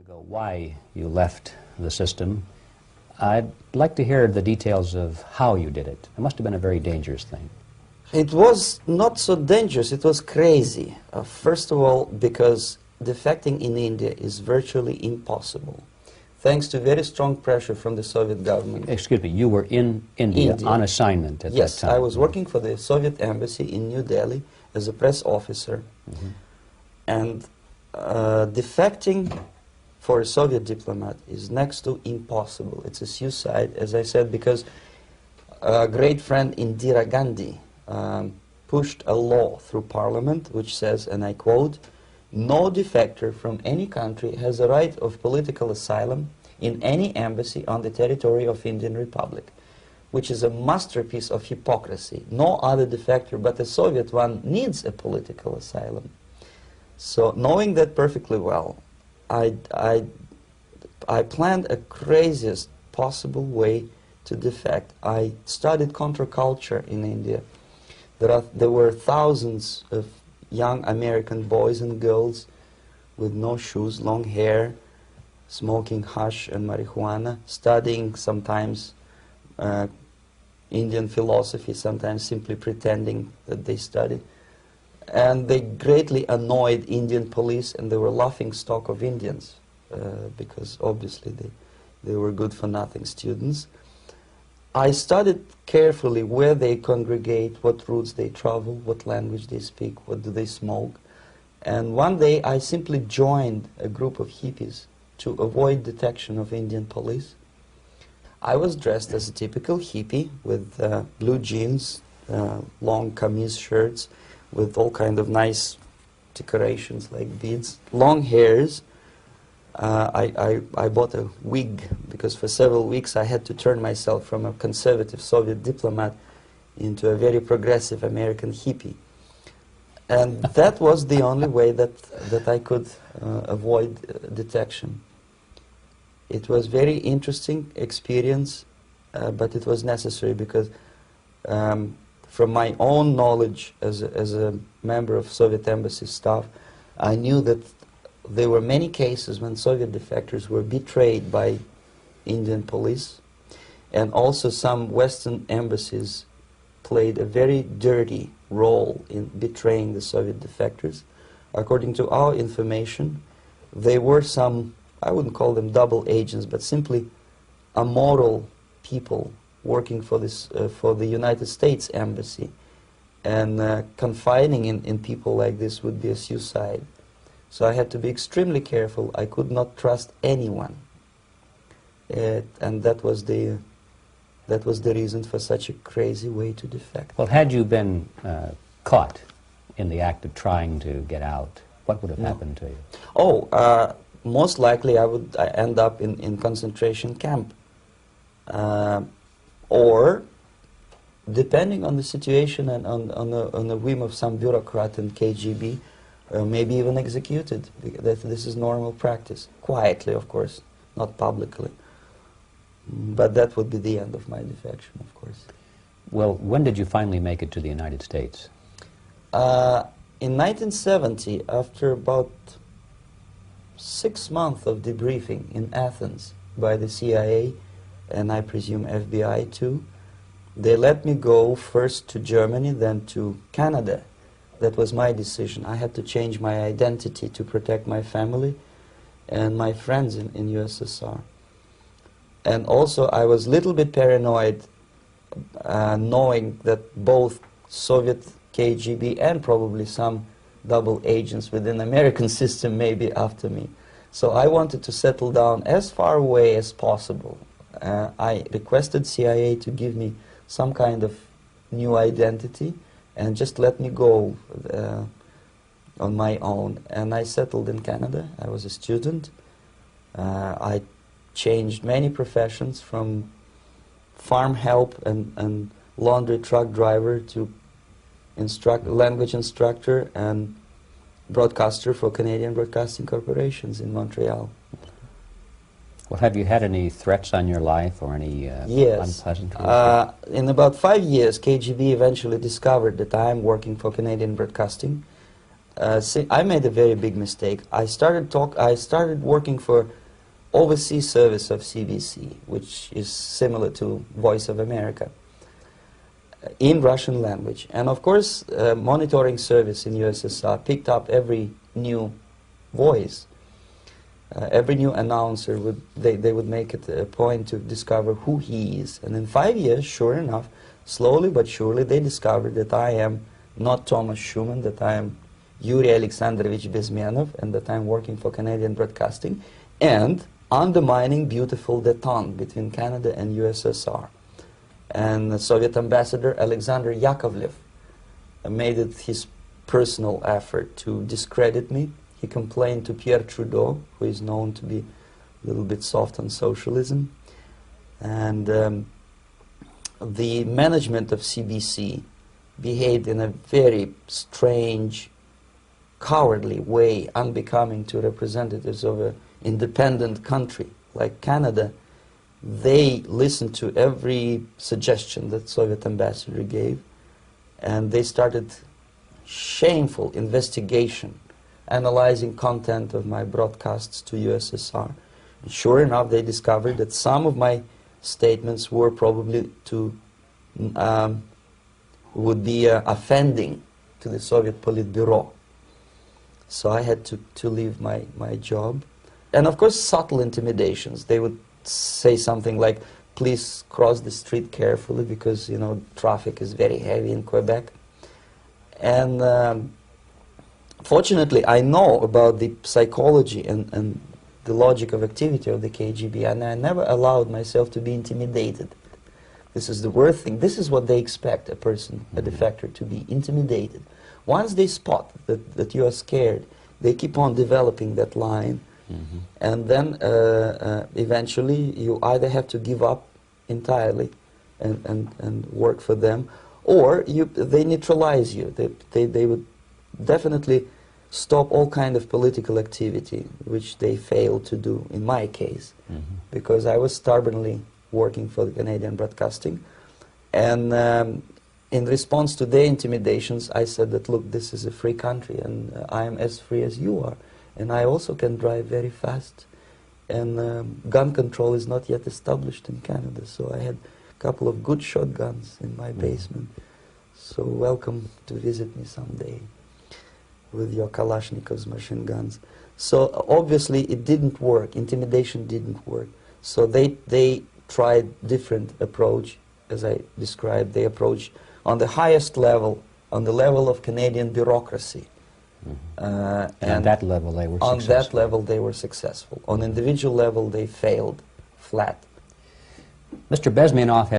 ago why you left the system. I'd like to hear the details of how you did it. It must have been a very dangerous thing. It was not so dangerous, it was crazy. First of all, because defecting in India is virtually impossible, thanks to very strong pressure from the Soviet government. Excuse me, you were in India on assignment at that time? Yes, I was working for the Soviet embassy in New Delhi as a press officer. And defecting for a Soviet diplomat is next to impossible. It's a suicide, as I said, because a great friend Indira Gandhi pushed a law through parliament which says, and I quote, "No defector from any country has a right of political asylum in any embassy on the territory of Indian Republic," which is a masterpiece of hypocrisy. No other defector but a Soviet one needs a political asylum. So knowing that perfectly well, I planned a craziest possible way to defect. I studied counterculture in India. There were thousands of young American boys and girls with no shoes, long hair, smoking hash and marijuana, studying sometimes Indian philosophy, sometimes simply pretending that they studied. And they greatly annoyed Indian police, and they were laughing stock of Indians because obviously they were good-for-nothing students. I studied carefully where they congregate, what routes they travel, what language they speak, what do they smoke. And one day I simply joined a group of hippies to avoid detection of Indian police. I was dressed as a typical hippie with blue jeans, long kameez shirts, with all kind of nice decorations like beads, long hairs. I bought a wig because for several weeks I had to turn myself from a conservative Soviet diplomat into a very progressive American hippie. And that was the only way that I could avoid detection. It was very interesting experience, but it was necessary because from my own knowledge as a member of Soviet embassy staff, I knew that there were many cases when Soviet defectors were betrayed by Indian police, and also some Western embassies played a very dirty role in betraying the Soviet defectors. According to our information, there were some, I wouldn't call them double agents, but simply immoral people working for the United States Embassy, and confining in people like this would be a suicide. So I had to be extremely careful. I could not trust anyone, and that was the reason for such a crazy way to defect. Well, had you been caught in the act of trying to get out, what would have happened to you? Oh, most likely I would end up in concentration camp. Or, depending on the situation and on the whim of some bureaucrat in KGB, maybe even executed. This is normal practice. Quietly, of course, not publicly. But that would be the end of my defection, of course. Well, when did you finally make it to the United States? In 1970, after about 6 months of debriefing in Athens by the CIA, and I presume FBI too, they let me go first to Germany, then to Canada. That was my decision. I had to change my identity to protect my family and my friends in USSR. And also I was a little bit paranoid knowing that both Soviet KGB and probably some double agents within the American system may be after me. So I wanted to settle down as far away as possible. I requested CIA to give me some kind of new identity and just let me go on my own. And I settled in Canada. I was a student. I changed many professions, from farm help and laundry truck driver to language instructor and broadcaster for Canadian Broadcasting Corporations in Montreal. Well, have you had any threats on your life or any unpleasant in about 5 years, KGB eventually discovered that I am working for Canadian Broadcasting. I made a very big mistake. I started working for overseas service of CBC, which is similar to Voice of America, in Russian language. And of course, monitoring service in USSR picked up every new voice. Every new announcer, they would make it a point to discover who he is. And in 5 years, sure enough, slowly but surely, they discovered that I am not Thomas Schumann, that I am Yuri Alexandrovich Bezmenov, and that I'm working for Canadian Broadcasting, and undermining beautiful détente between Canada and USSR. And the Soviet ambassador Alexander Yakovlev made it his personal effort to discredit me. He complained to Pierre Trudeau, who is known to be a little bit soft on socialism. And the management of CBC behaved in a very strange, cowardly way, unbecoming to representatives of an independent country like Canada. They listened to every suggestion that Soviet ambassador gave, and they started shameful investigation, analyzing content of my broadcasts to USSR. And sure enough, they discovered that some of my statements were probably would be offending to the Soviet Politburo. So I had to leave my job. And of course, subtle intimidations. They would say something like, please cross the street carefully because, you know, traffic is very heavy in Quebec. And fortunately, I know about the psychology and the logic of activity of the KGB, and I never allowed myself to be intimidated. This is the worst thing. This is what they expect a person, a defector, to be intimidated. Once they spot that you are scared, they keep on developing that line. Mm-hmm. And then eventually you either have to give up entirely and work for them, or they neutralize you. They would definitely stop all kind of political activity, which they failed to do in my case, mm-hmm. because I was stubbornly working for the Canadian Broadcasting. And in response to their intimidations, I said that, look, this is a free country, and I am as free as you are. And I also can drive very fast. And gun control is not yet established in Canada, so I had a couple of good shotguns in my basement. So welcome to visit me someday with your Kalashnikovs machine guns. So obviously it didn't work. Intimidation didn't work. So they tried different approach, as I described. They approached on the highest level, on the level of Canadian bureaucracy. And on that level they were successful. On that level they were successful. On individual level they failed flat. Mr. Bezmenov